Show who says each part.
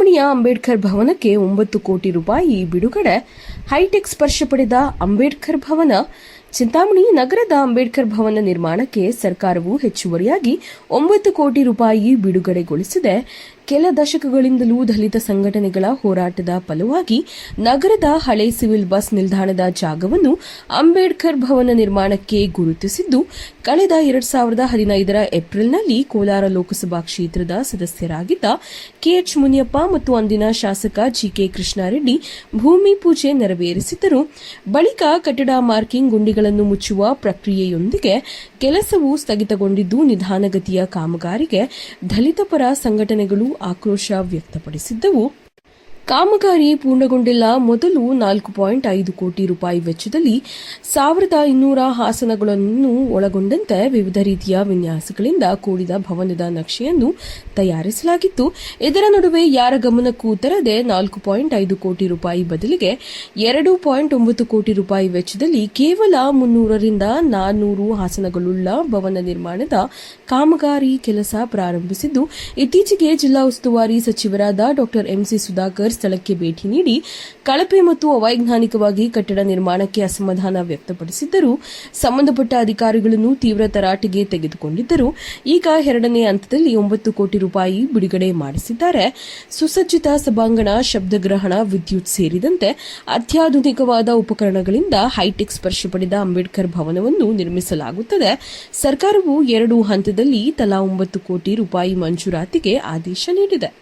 Speaker 1: ಚಿಂತಾಮಣಿಯ ಅಂಬೇಡ್ಕರ್ ಭವನಕ್ಕೆ 9 ಕೋಟಿ ರೂಪಾಯಿ ಬಿಡುಗಡೆ. ಹೈಟೆಕ್ ಸ್ಪರ್ಶ ಪಡೆದ ಅಂಬೇಡ್ಕರ್ ಭವನ. ಚಿಂತಾಮಣಿ ನಗರದ ಅಂಬೇಡ್ಕರ್ ಭವನ ನಿರ್ಮಾಣಕ್ಕೆ ಸರ್ಕಾರವು ಹೆಚ್ಚುವರಿಯಾಗಿ 9 ಕೋಟಿ ರೂಪಾಯಿ ಬಿಡುಗಡೆಗೊಳಿಸಿದೆ. ಕೆಲ ದಶಕಗಳಿಂದಲೂ ದಲಿತ ಸಂಘಟನೆಗಳ ಹೋರಾಟದ ಫಲವಾಗಿ ನಗರದ ಹಳೆ ಸಿವಿಲ್ ಬಸ್ ನಿಲ್ದಾಣದ ಜಾಗವನ್ನು ಅಂಬೇಡ್ಕರ್ ಭವನ ನಿರ್ಮಾಣಕ್ಕೆ ಗುರುತಿಸಿದ್ದು, ಕಳೆದ 2015ರ ಏಪ್ರಿಲ್ನಲ್ಲಿ ಕೋಲಾರ ಲೋಕಸಭಾ ಕ್ಷೇತ್ರದ ಸದಸ್ಯರಾಗಿದ್ದ ಕೆಎಚ್ ಮುನಿಯಪ್ಪ ಮತ್ತು ಅಂದಿನ ಶಾಸಕ ಜಿಕೆ ಕೃಷ್ಣಾರೆಡ್ಡಿ ಭೂಮಿ ಪೂಜೆ ನೆರವೇರಿಸಿದ್ದರು. ಬಳಿಕ ಕಟ್ಟಡ ಮಾರ್ಕಿಂಗ್ ಗುಂಡಿಗಳನ್ನು ಮುಚ್ಚುವ ಪ್ರಕ್ರಿಯೆಯೊಂದಿಗೆ ಕೆಲಸವು ಸ್ಥಗಿತಗೊಂಡಿದ್ದು, ನಿಧಾನಗತಿಯ ಕಾಮಗಾರಿಗೆ ದಲಿತ ಪರ ಸಂಘಟನೆಗಳು ಆಕ್ರೋಶ ವ್ಯಕ್ತಪಡಿಸಿದ್ದವು. ಕಾಮಗಾರಿ ಪೂರ್ಣಗೊಂಡಿಲ್ಲ. ಮೊದಲು 4.5 ಕೋಟಿ ರೂಪಾಯಿ ವೆಚ್ಚದಲ್ಲಿ 1200 ಆಸನಗಳನ್ನು ಒಳಗೊಂಡಂತೆ ವಿವಿಧ ರೀತಿಯ ವಿನ್ಯಾಸಗಳಿಂದ ಕೂಡಿದ ಭವನದ ನಕ್ಷೆಯನ್ನು ತಯಾರಿಸಲಾಗಿತ್ತು. ಇದರ ನಡುವೆ ಯಾರ ಗಮನಕ್ಕೂ ತರದೆ 4.5 ಕೋಟಿ ರೂಪಾಯಿ ಬದಲಿಗೆ 2.9 ಕೋಟಿ ರೂಪಾಯಿ ವೆಚ್ಚದಲ್ಲಿ ಕೇವಲ 300ರಿಂದ 400 ಆಸನಗಳುಳ್ಳ ಭವನ ನಿರ್ಮಾಣದ ಕಾಮಗಾರಿ ಕೆಲಸ ಪ್ರಾರಂಭಿಸಿದ್ದು, ಇತ್ತೀಚೆಗೆ ಜಿಲ್ಲಾ ಉಸ್ತುವಾರಿ ಸಚಿವರಾದ ಡಾ ಎಂಸಿ ಸುಧಾಕರ್ ಸ್ಥಳಕ್ಕೆ ಭೇಟಿ ನೀಡಿ ಕಳಪೆ ಮತ್ತು ಅವೈಜ್ಞಾನಿಕವಾಗಿ ಕಟ್ಟಡ ನಿರ್ಮಾಣಕ್ಕೆ ಅಸಮಾಧಾನ ವ್ಯಕ್ತಪಡಿಸಿದ್ದರು. ಸಂಬಂಧಪಟ್ಟ ಅಧಿಕಾರಿಗಳನ್ನು ತೀವ್ರ ತರಾಟೆಗೆ ತೆಗೆದುಕೊಂಡಿದ್ದರು. ಈಗ ಎರಡನೇ ಹಂತದಲ್ಲಿ 9 ಕೋಟಿ ರೂಪಾಯಿ ಬಿಡುಗಡೆ ಮಾಡಿಸಿದ್ದಾರೆ. ಸುಸಜ್ಜಿತ ಸಭಾಂಗಣ, ಶಬ್ದಗ್ರಹಣ, ವಿದ್ಯುತ್ ಸೇರಿದಂತೆ ಅತ್ಯಾಧುನಿಕವಾದ ಉಪಕರಣಗಳಿಂದ ಹೈಟೆಕ್ ಸ್ಪರ್ಶ ಪಡೆದ ಅಂಬೇಡ್ಕರ್ ಭವನವನ್ನು ನಿರ್ಮಿಸಲಾಗುತ್ತದೆ. ಸರ್ಕಾರವು 2 ಹಂತದಲ್ಲಿ ತಲಾ 9 ಕೋಟಿ ರೂಪಾಯಿ ಮಂಜೂರಾತಿಗೆ ಆದೇಶ ನೀಡಿದೆ.